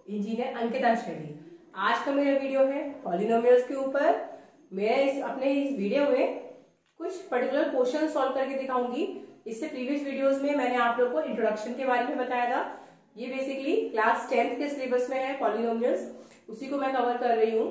Engineer Ankita Shetty. आज का मेरा वीडियो है पॉलिनोमियल्स के ऊपर। मैं अपने इस वीडियो में कुछ पर्टिकुलर क्वेश्चन सॉल्व करके दिखाऊंगी। इससे प्रीवियस वीडियोस में मैंने आप लोगों को इंट्रोडक्शन के बारे में बताया था। ये बेसिकली क्लास 10th के सिलेबस में है पॉलिनोमियल्स, उसी को मैं कवर कर रही हूँ।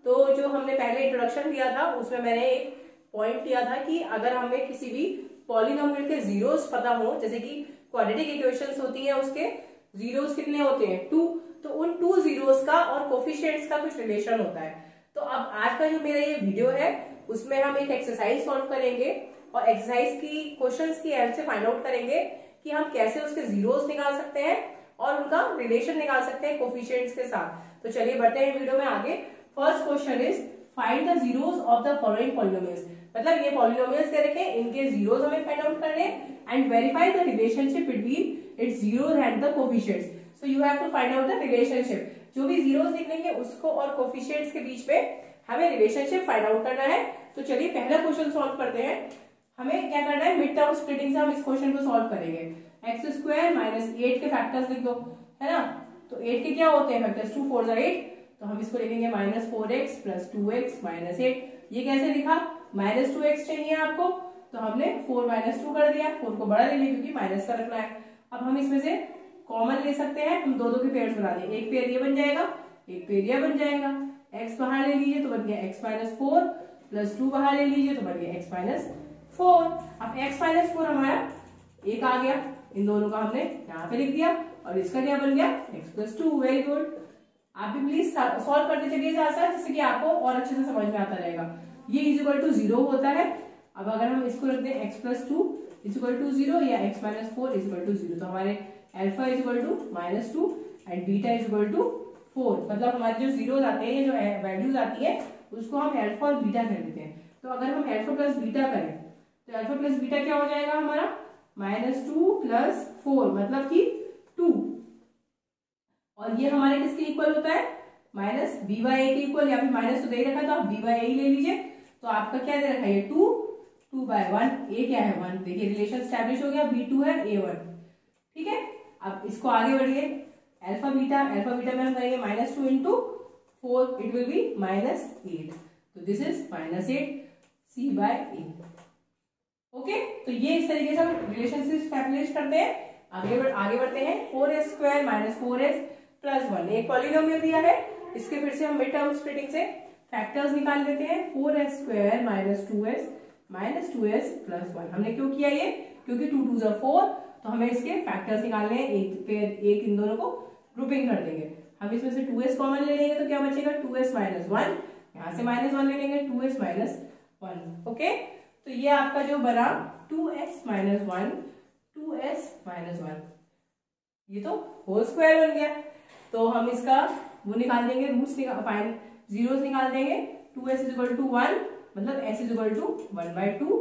तो जो हमने पहले इंट्रोडक्शन दिया था उसमें मैंने एक पॉइंट लिया था कि अगर हमें किसी भी पॉलिनोमियल के जीरोस पता हो, जैसे कि क्वाड्रेटिक इक्वेशंस होती है उसके जीरोस कितने होते हैं 2, तो उन 2 जीरोस का और कोफिशिएंट्स का कुछ रिलेशन होता है। तो अब आज का जो मेरा ये वीडियो है उसमें हम एक एक्सरसाइज सॉल्व करेंगे और एक्सरसाइज की क्वेश्चंस की हेल्प से फाइंड आउट करेंगे कि हम कैसे उसके जीरोस निकाल सकते हैं और उनका रिलेशन निकाल सकते हैं कोफिशिएंट्स के साथ। तो चलिए बढ़ते हैं वीडियो में आगे। First question is find the zeros of the following polynomials. मतलब ये पॉलिनोमियल्स दे रखे हैं, इनके जीरोस हमें फाइंड आउट करने and verify the relationship between its zeros and the coefficients. So you have to find out the relationship. जो भी जीरोस निकलेंगे उसको और कोफिशिएंट्स के बीच में हमें रिलेशनशिप फाइंड आउट करना है। तो चलिए पहला क्वेश्चन सॉल्व करते हैं। हमें क्या करना है, मिड टर्म स्प्लिटिंग से हम इस क्वेश्चन को सॉल्व करेंगे। x² माइनस 8 के फैक्टर्स लिख दो, है ना। तो 8 के क्या होते हैं फैक्टर्स, 2 4 8, तो हम इसको लिखेंगे minus 4x plus 2x minus 8। ये कैसे लिखा, माइनस 2x चाहिए आपको, तो हमने 4 माइनस 2 कर दिया। 4 को बड़ा ले लिया क्योंकि माइनस का रखना है। अब हम इसमें से कॉमन ले सकते हैं, हम दो के पेयर्स बना देंगे। एक पेयर ये बन जाएगा, एक पेयर ये बन जाएगा। x बाहर ले लीजिए तो बन गया x माइनस 4 प्लस 2 बाहर ले लीजिए तो बन गया x माइनस 4। अब x माइनस 4 हमारा एक आ गया, इन दोनों का हमने यहाँ पे लिख दिया और इसका क्या बन गया x प्लस 2। Very good. आप भी प्लीज सॉल्व करते चलिए साथ साथ, जिससे कि आपको और अच्छे से समझ में आता रहेगा। ये इज इक्वल टू 0 होता है। अब अगर हम इसको रखते हैं x plus 2 is equal to 0 या x minus 4 is equal to 0, तो हमारे alpha is equal to minus 2 and beta is equal to 4। मतलब हमारे जो जीरोस आते हैं, जो वैल्यूज आती है उसको हम अल्फा और बीटा कर देते हैं। तो अगर हम अल्फा प्लस बीटा करें तो अल्फा प्लस बीटा क्या हो जाएगा हमारा, माइनस 2 प्लस 4 मतलब कि 2। और ये हमारे किसके इक्वल होता है, माइनस बी बाई ए के इक्वल, या फिर माइनस तो दे रखा है तो आप बी बाई ए ले लीजिए। तो आपका क्या दे रखा है, ये 2 बाय 1, ए क्या है 1। देखिए रिलेशन स्टैब्लिश हो गया, B2 है A1। ठीक है, अब इसको आगे बढ़िए। अल्फा बीटा में हम करेंगे minus 2 into 4, it will be minus 8। तो this is minus 8 C by a. Okay, तो ये इस तरीके से हम रिलेशनशिप स्टैब्लिश करते हैं। आगे बढ़ते हैं। 4s² माइनस 4s प्लस 1 एक पॉलिनोमियल दिया है, इसके फिर से हम मिड टर्म स्प्लिटिंग से फैक्टर्स निकाल लेते हैं। 4s² minus 2s plus 1। हमने क्यों किया ये, क्योंकि 2 2 4, तो हमें इसके फैक्टर्स निकालने हैं। एक इन दोनों को ग्रुपिंग कर देंगे। हम इसमें से 2s कॉमन ले लेंगे तो क्या बचेगा, 2s माइनस 1, यहाँ से माइनस 1 ले लेंगे, 2s माइनस 1। ओके, तो ये आपका जो बना 2s माइनस 1, 2s माइनस 1, ये तो होल स्क्वायर बन गया। तो हम इसका वो निकाल देंगे, रूट्स जीरोस निकाल देंगे। 2s इज इक्वल टू 1, मतलब s इज इक्वल टू 1/2।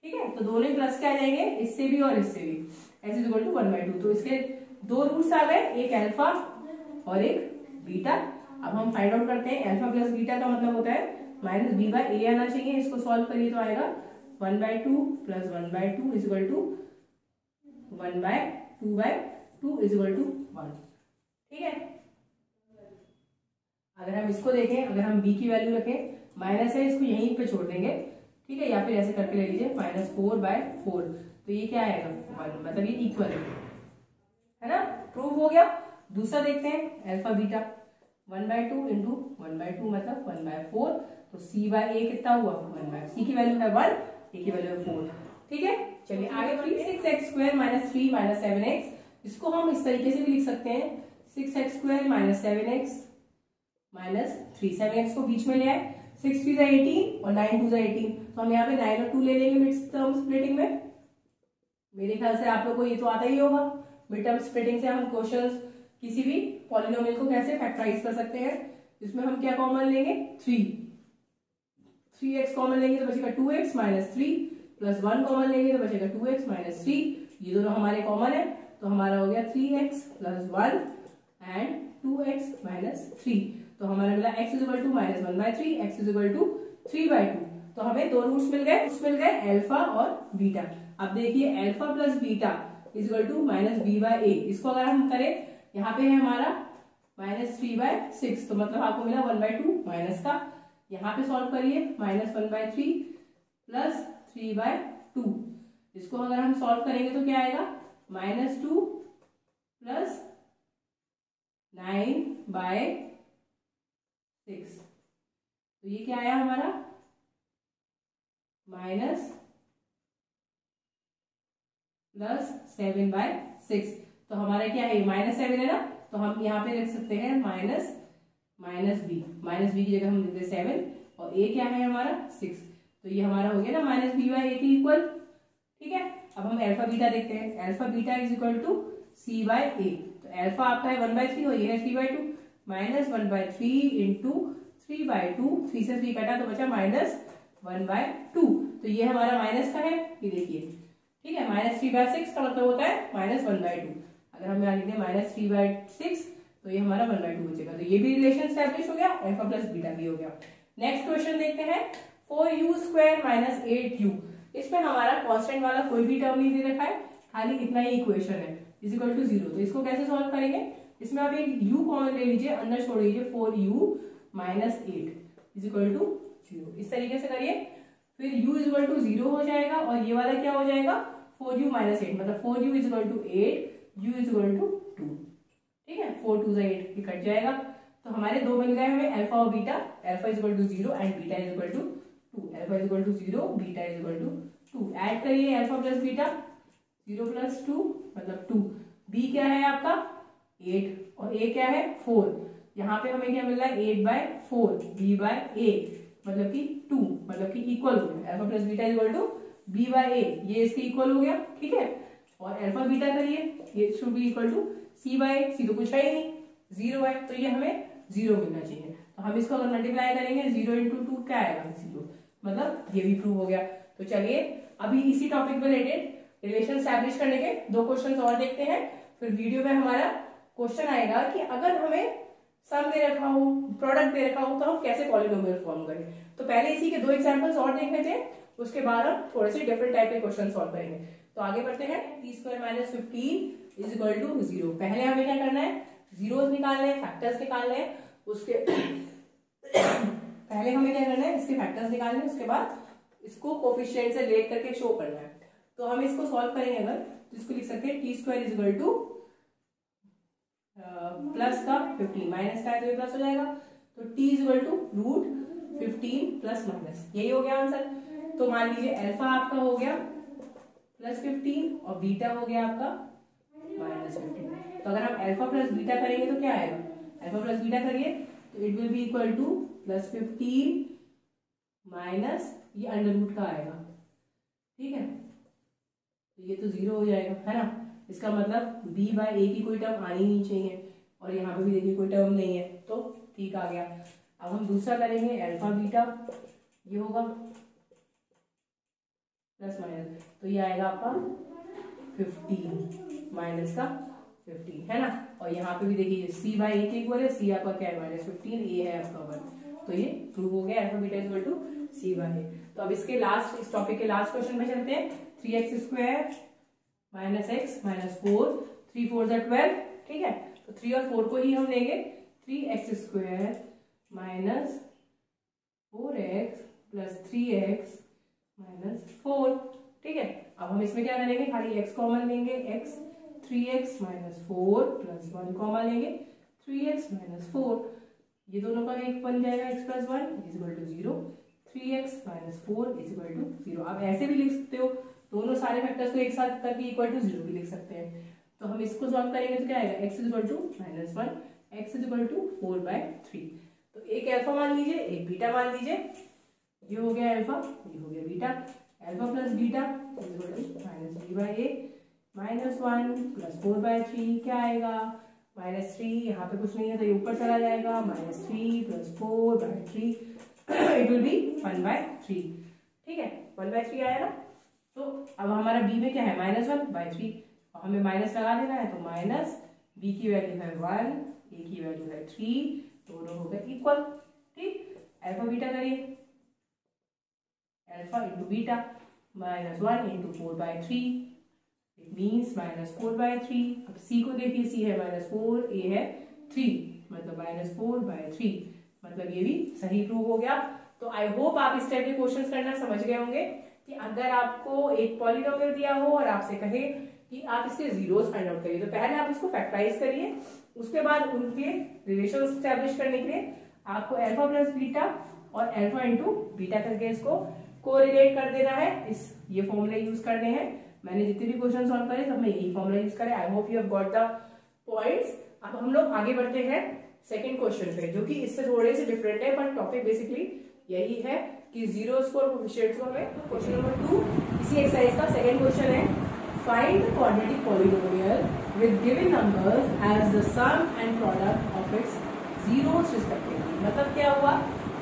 ठीक है, तो दोनों प्लस के आ जाएंगे, इससे भी और इससे भी, s इज इक्वल टू 1/2। तो इसके दो रूट्स आ गए, एक अल्फा और एक बीटा। अब हम फाइंड आउट करते हैं। अल्फा प्लस बीटा का मतलब होता है माइनस बी बाई ए आना चाहिए। इसको सॉल्व करिए तो आएगा 1/2 plus 1/2 is equal to 1/2 is equal to 1। ठीक है, अगर हम इसको देखें, अगर हम b की वैल्यू रखें, माइनस है इसको यहीं पे छोड़ देंगे। ठीक है, या फिर ऐसे करके ले लीजिए माइनस 4/4, तो ये क्या आएगा 1, मतलब ये इक्वल है ना, प्रूव हो गया। दूसरा देखते हैं अल्फा बीटा, 1/2 इंटू 1/2 मतलब 1/4, तो c बाय ए कितना हुआ 1/, c की वैल्यू है 1, a की वैल्यू है 4। ठीक है, चलिए आगे बढ़िए। 6x² माइनस 3 माइनस 7x, इसको हम इस तरीके से भी लिख सकते हैं, 6x² minus 7x minus 3। 7x को बीच में ले आए, 6 3 18 और 9 2 18, तो हम यहाँ पे 9 और 2 ले लेंगे मिड टर्म स्प्लिटिंग में। मेरे ख्याल से आप लोग को ये तो आता ही होगा। मिड टर्म स्प्लिटिंग से हम क्वेश्चंस किसी भी पॉलिनोमियल को कैसे फैक्टराइज कर सकते हैं। इसमें हम क्या कॉमन लेंगे, 3x कॉमन लेंगे तो बचेगा 2x माइनस 3 प्लस 1 कॉमन लेंगे तो बचेगा 2x माइनस 3। ये दोनों हमारे कॉमन है, तो हमारा हो गया 3x plus 1 and 2x minus 3। तो हमारा मिला x is equal to minus 1/3, x is equal to 3/2। तो हमें दो रूट्स मिल गए अल्फा और बीटा। अब देखिए alpha plus beta is equal to minus b by A. इसको अगर हम करें, यहाँ पे है हमारा -3/6, तो मतलब आपको मिला 1/2 माइनस का। यहाँ पे सॉल्व करिए, -1/3 प्लस 3/2, इसको अगर हम सॉल्व करेंगे तो क्या आएगा, -2 प्लस 9/6, तो ये क्या आया हमारा, माइनस प्लस 7/6, तो हमारा क्या है, -7 है ना, तो हम यहाँ पे लिख सकते हैं माइनस बी की जगह हम लिखते हैं 7, और ए क्या है हमारा 6, तो ये हमारा हो गया ना -b/a के इक्वल। ठीक है, अब हम अल्फा बीटा देखते हैं, alpha beta is equal to c/a, तो अल्फा आपका है 1/3 और ये है 3/2, -1/3 इंटू 3/2, 3 से 3 कटा तो बचा -1/2, तो ये हमारा माइनस का है, ये देखिए। ठीक है, -3/6 का मतलब होता है -1/2, अगर हम यहाँ लिखते हैं -3/6 तो ये हमारा 1/2 बचेगा, तो ये भी रिलेशन एस्टैब्लिश हो गया, अल्फा प्लस बीटा भी हो गया। नेक्स्ट क्वेश्चन देखते हैं, 4u² - 8u, इसमें हमारा कांस्टेंट वाला कोई भी टर्म नहीं दे रखा है, खाली इतना ही इक्वेशन है, इज इक्वल टू 0, तो इसको कैसे सॉल्व करेंगे, इसमें आप एक u कॉमन ले लीजिए, अंदर छोड़ दीजिए, 4u - 8 इज इक्वल टू 0, इस तरीके से करिए, फिर u इज इक्वल टू 0 हो जाएगा, और ये वाला क्या हो जाएगा, 4u - 8, मतलब 4u is equal to 8, u is equal to 2। ठीक है, 4 2 8 ये कट जाएगा, तो हमारे दो बन गए हमें अल्फा और beta, alpha is equal to 0 and beta is equal to 2, alpha is equal to 0, beta is equal to 2, add करिए अल्फा प्लस बीटा, 0 प्लस 2 मतलब 2, बी क्या है आपका 8 और ए क्या है 4, यहाँ पे हमें क्या मिल रहा है 8/4, b/a मतलब कि 2, मतलब कि इक्वल हो गया, alpha plus beta is equal to b/a, ये इसके इक्वल हो गया। ठीक है, और अल्फा बीटा करिए, ये should be equal to c/8, C तो कुछ है ही नहीं, 0 है, तो ये हमें 0 मिलना चाहिए, तो हम इसको अगर मल्टीप्लाई करेंगे 0 × 2 क्या आएगा 0, मतलब ये भी प्रूव हो गया। तो चलिए अभी इसी टॉपिक में रिलेटेड रिलेशन स्टैब्लिश करने के दो क्वेश्चन और देखते हैं, फिर वीडियो में हमारा क्वेश्चन आएगा कि अगर हमें सम दे रखा हो, प्रोडक्ट दे रखा हो, तो हम कैसे पॉलिनोमियल फॉर्म करें। तो पहले इसी के दो एग्जांपल्स और देख लेते हैं, उसके बाद हम थोड़े से डिफरेंट टाइप के क्वेश्चन सॉल्व करेंगे। तो आगे बढ़ते हैं, t² - 15 इज इक्वल टू 0, पहले हमें क्या करना है, जीरोस निकालने हैं, फैक्टर्स निकालने हैं, उसके पहले हमें क्या करना है, इसके फैक्टर्स निकालने हैं, उसके बाद इसको कोफिशिएंट से रिलेट करके शो करना है। तो हम इसको सॉल्व करेंगे अगर, तो इसको लिख सकते हैं t² is equal two plus का 15 माइनस का है तो ये प्लस हो जाएगा, तो t is equal to √15 plus minus, यही हो गया आंसर। तो मान लीजिए अल्फा आपका हो गया +15 और बीटा हो गया आपका -15, तो अगर हम अल्फा प्लस बीटा करेंगे तो क्या आएगा, अल्फा प्लस बीटा करिए तो it will be equal to +15 minus ये अंडर रूट का आएगा। ठीक है, तो ये तो 0 हो जाएगा, है ना, इसका मतलब b/a की कोई टर्म आनी नहीं चाहिए, और यहाँ पे भी देखिए कोई टर्म नहीं है, तो ठीक आ गया। अब हम दूसरा करेंगे अल्फा बीटा, ये होगा प्लस माइनस, तो ये आएगा आपका 15 माइनस का 15, है ना, और यहाँ पे भी देखिए c/a के इक्वल है, c आपका क्या है -15, a है आपका 1, तो ये प्रूव हो गया alpha beta equal to c/a। तो अब इसके लास्ट, इस टॉपिक के लास्ट क्वेश्चन में चलते हैं, 3x² - x - 4, 3 4 12, ठीक है, तो 3 और 4 को ही हम लेंगे, 3x² - 4x + 3x - 4, ठीक है। अब हम इसमें क्या करेंगे, खाली x कॉमन लेंगे, x 3x - 4 + 1 कॉमन लेंगे, 3x - 4, ये दोनों का एक बन जाएगा, x + 1 = 0, 3x - 4 = 0। आप ऐसे भी लिख सकते हो, दोनों सारे फैक्टर्स को एक साथ करके इक्वल टू 0 भी लिख सकते हैं। तो हम इसको सॉल्व करेंगे तो क्या आएगा, x = -1, x = 4/3। तो एक अल्फा मान लीजिए, एक बीटा मान लीजिए, ये हो गया अल्फा, ये हो गया beta, alpha plus beta -b/a -1 + 4/3 क्या आएगा -3, यहाँ पे कुछ नहीं है तो ये ऊपर चला जाएगा, -3 + 4/3 इट विल बी 1/3, ठीक है, 1/3 आया ना। तो अब हमारा b में क्या है -1/3, और हमें माइनस लगा देना है, तो माइनस b की वैल्यू है 1, a की वैल्यू है 3, दोनों हो गए इक्वल। ठीक, अल्फा बीटा करिए, alpha into beta -1 × 4/3 it means -4/3। अब c को देखिए, c है -4, a है 3, मतलब -4/3, मतलब ये भी सही प्रूव हो गया। तो आई होप आप इस टाइप के क्वेश्चंस करना समझ गए होंगे कि अगर आपको एक पॉलिनोमियल दिया हो और आपसे कहे कि आप इसके जीरोस फाइंड आउट करिए, तो पहले आप इसको फैक्टराइज करिए, उसके बाद उनके रिलेशन एस्टेब्लिश करने के लिए आपको अल्फा प्लस बीटा और अल्फा इंटू बीटा करके इसको कोरिलेट कर देना है। ये फॉर्मूला यूज करने हैं। मैंने जितने भी क्वेश्चन सॉल्व करे सब में यही फॉर्मूला यूज करे। I hope you have got the points. अब हम लोग आगे बढ़ते हैं सेकंड क्वेश्चन पे, जो कि इससे थोड़े से डिफरेंट है, बट टॉपिक बेसिकली यही है कि जीरो स्कोर कोएफिशिएंट्स को हमें। क्वेश्चन नंबर 2 इसी एक्सरसाइज का सेकंड क्वेश्चन है, find the quadratic polynomial with given numbers as the sum and product of its zeros respectively. मतलब क्या हुआ,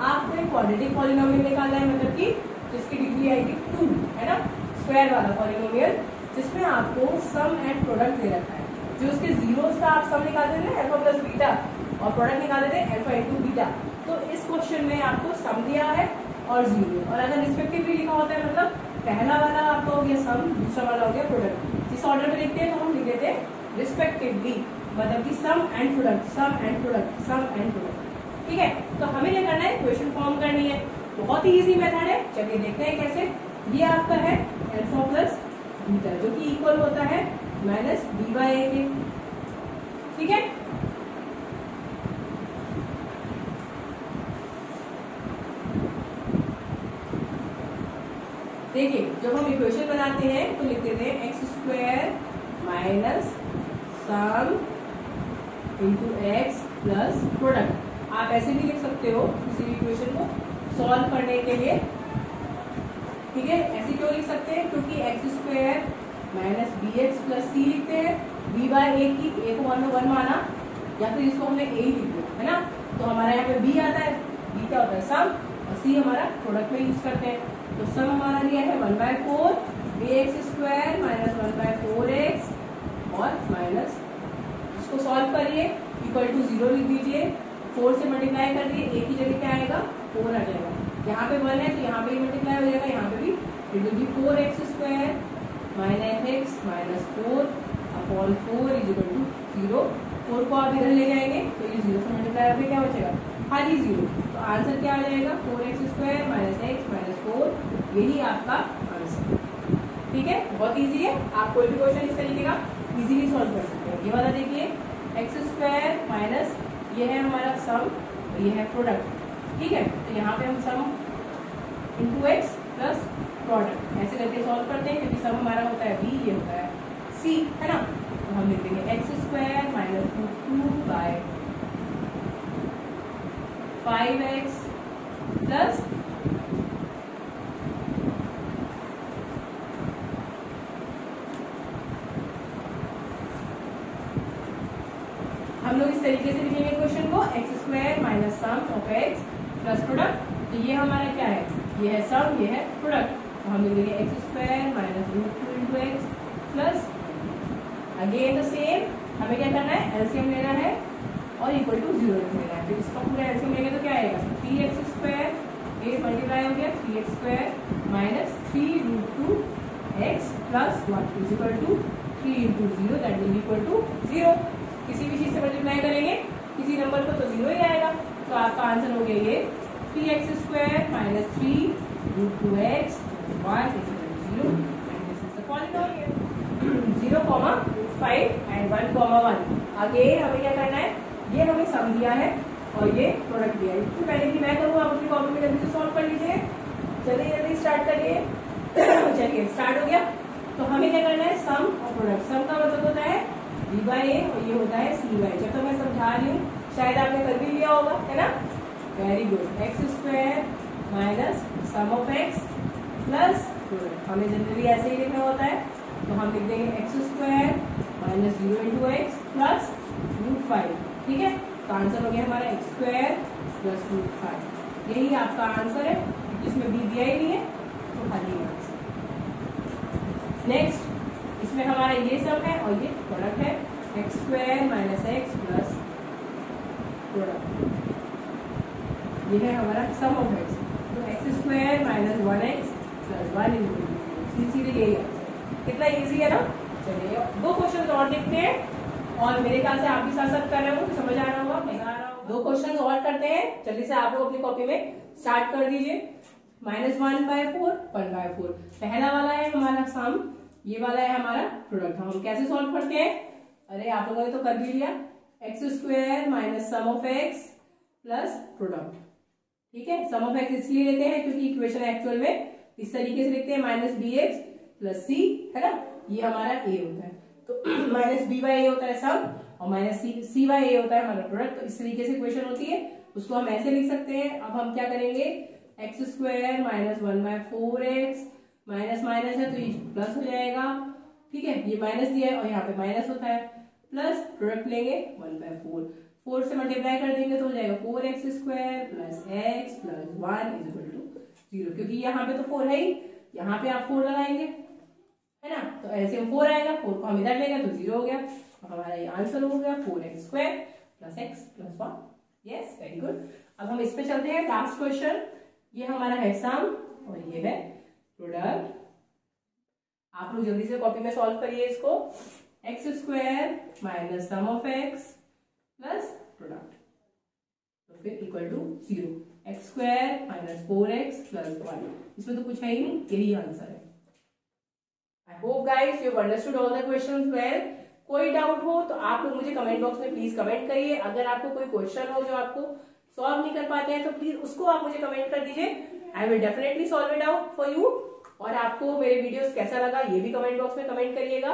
आपको एक क्वाड्रेटिक पॉलिनोमियल निकालना है, मतलब कि जिसकी डिग्री आएगी 2, है ना, स्क्वायर वाला पॉलिनोमियल, जिसमें आपको सम एंड प्रोडक्ट दे रखा है। जो उसके जीरोस का आप सम निकाल देते हैं अल्फा प्लस बीटा और प्रोडक्ट निकाल देते हैं अल्फा इंटू बीटा। तो इस क्वेश्चन में आपको सम दिया है और जीरो, और अगर रिस्पेक्टिवली लिखा होता है मतलब पहला वाला आपका हो गया सम, दूसरा वाला हो गया प्रोडक्ट। जिस ऑर्डर में लिखते हैं तो हम लिख देते हैं रिस्पेक्टिवली, मतलब कि sum and product, sum and product, sum and product. ठीक है, तो हमें क्या करना है, इक्वेशन फॉर्म करनी है। बहुत ही इजी मेथड है, चलिए देखते हैं कैसे। ये आपका है अल्फा प्लस बीटा, जो कि इक्वल होता है माइनस b/a के। ठीक है, देखिए जब हम इक्वेशन बनाते हैं तो लिख देते हैं x² minus sum into x plus product. आप ऐसे भी लिख सकते हो किसी भी इक्वेशन को सॉल्व करने के लिए। ठीक है, ऐसे क्यों लिख सकते हैं, क्योंकि x² minus bx plus c लिखते हैं, b/a की a को 1/1 माना, या फिर इसको हमने a ही लिख दिया, है ना। तो हमारा यहाँ पे b आता है, b क्या होता है सम, और c हमारा प्रोडक्ट में यूज करते हैं। तो सम हमारा दिया है 1/4 bx² माइनस 1/4x और माइनस, इसको सॉल्व करिए, इक्वल टू 0 लिख दीजिए, 4 से मल्टीप्लाई कर दिए, a की जगह क्या आएगा 4 आ जाएगा। यहाँ पे 1 है तो यहाँ पे मल्टीप्लाई हो जाएगा, यहाँ पे भी, it will be 4x² minus x minus 4 upon 4 is equal to 0। 4 को आप इधर ले जाएंगे तो ये 0 से मल्टीप्लाई होकर क्या बचेगा, खाली 0। तो आंसर क्या आ जाएगा, 4x² माइनस x माइनस 4, यही आपका आंसर। ठीक है, बहुत इजी है, आप कोई भी क्वेश्चन इस तरीके का इजीली सॉल्व कर सकते हैं। ये वाला देखिए x² माइनस ये है हमारा सम, ये है प्रोडक्ट। ठीक है, तो यहाँ पे हम सम इंटू एक्स प्लस प्रोडक्ट ऐसे करके सॉल्व करते हैं, क्योंकि सम हमारा होता है b, ये होता है c, है ना। तो हम लिख देंगे x² माइनस 2/5x प्लस हम लोग इस तरीके से लिखेंगे क्वेश्चन को, x² minus sum of x plus product. तो ये हमारा क्या है, ये है सम, ये है प्रोडक्ट। तो हम लिख देंगे x² minus √2 into x plus, again the same, हमें क्या करना है, एलसीएम लेना है और इक्वल टू 0 लेना है। तो इसका पूरा एलसीएम लेंगे तो क्या आएगा, 3x², ये मल्टीप्लाई हो गया 3x² minus 3√2x plus 1 is equal to 3 into 0, that will equal to 0। किसी भी चीज से मल्टीप्लाई करेंगे किसी नंबर को तो 0 ही आएगा। तो आपका आंसर हो गया ये 3x² minus 3√2x 1 is equal to 0, and this is the polynomial. 0,5 and 1,1। Again हमें क्या करना है, ये हमें सम दिया है और ये प्रोडक्ट दिया है। इससे पहले कि मैं करूँ, आप अपनी कॉपी में जल्दी से सॉल्व कर लीजिए, जल्दी जल्दी स्टार्ट करिए। चलिए स्टार्ट हो गया। तो हमें क्या करना है, सम और प्रोडक्ट। सम का मतलब होता है b/a और ये होता है c/a। जब तक मैं समझा रही हूँ शायद आपने कर भी लिया होगा, है ना, very good. x² minus sum of x plus product, हमें जनरली ऐसे ही लिखना होता है। तो हम लिख देंगे x² minus 0 into x plus √5। ठीक है, तो आंसर हो गया हमारा x² प्लस √5। यही आपका आंसर है, जिसमें b दिया ही नहीं है तो खाली आंसर। नेक्स्ट, इसमें हमारा ये सम है और ये प्रोडक्ट है, x² minus x plus product, ये है हमारा सम ऑफ x। तो x² minus 1x plus 1 into 0, सीधे यही आंसर। कितना इजी है ना। चलिए 2 क्वेश्चन और देखते हैं। और मेरे ख्याल से आप भी साथ साथ कर रहे हो तो समझ आ रहा होगा, मजा आ रहा होगा। 2 क्वेश्चन और करते हैं, जल्दी से आप लोग अपनी कॉपी में स्टार्ट कर दीजिए। -1/4 1/4 पहला वाला है हमारा सम, ये वाला है हमारा प्रोडक्ट। हम कैसे सॉल्व करते हैं, अरे आप लोगों ने तो कर भी लिया, x² minus sum of x plus product. ठीक है, सम ऑफ x इसलिए लेते हैं क्योंकि इक्वेशन एक्चुअल में इस तरीके से लिखते हैं -bx प्लस c, है ना, ये हमारा a होता है। तो -b/a होता है सम और -c/a होता है हमारा प्रोडक्ट। तो इस तरीके से इक्वेशन होती है, उसको हम ऐसे लिख सकते हैं। अब हम क्या करेंगे, x² minus 1/4x minus minus है तो ये प्लस हो जाएगा। ठीक है, ये माइनस दिया है और यहाँ पे माइनस होता है, प्लस प्रोडक्ट लेंगे 1/4, 4 से मल्टीप्लाई कर देंगे तो हो जाएगा 4x² plus x plus 1 is equal to 0। क्योंकि यहाँ पे तो 4 है ही, यहाँ पे आप 4 लगाएंगे, है ना, तो ऐसे हम 4 आएगा, 4 को हम इधर लेंगे तो 0 हो गया। तो हमारा ये आंसर हो गया 4x² plus x plus 1। Yes, very good. अब हम इस पे चलते हैं, लास्ट क्वेश्चन। ये हमारा है सम और ये है प्रोडक्ट। आप लोग जल्दी से कॉपी में सॉल्व करिए इसको। x² minus sum of x plus product, तो फिर equal to 0। x² minus 4x plus 1, इसमें तो कुछ है ही नहीं, यही आंसर है। I hope guys you have understood all the questions well. कोई डाउट हो तो आप लोग मुझे कमेंट बॉक्स में प्लीज कमेंट करिए। अगर आपको कोई क्वेश्चन हो जो आपको सॉल्व नहीं कर पाते हैं तो प्लीज उसको आप मुझे कमेंट कर दीजिए, I will definitely solve it out for you. और आपको मेरे वीडियोस कैसा लगा ये भी कमेंट बॉक्स में कमेंट करिएगा।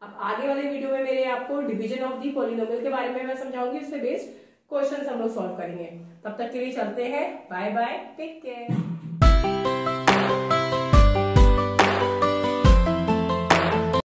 अब आगे वाले वीडियो में मेरे आपको डिवीजन ऑफ दी पॉलिनोमियल के बारे में मैं समझाऊंगी, उससे बेस्ड क्वेश्चंस हम लोग सॉल्व करेंगे। तब तक के लिए चलते हैं, बाय बाय, टेक केयर।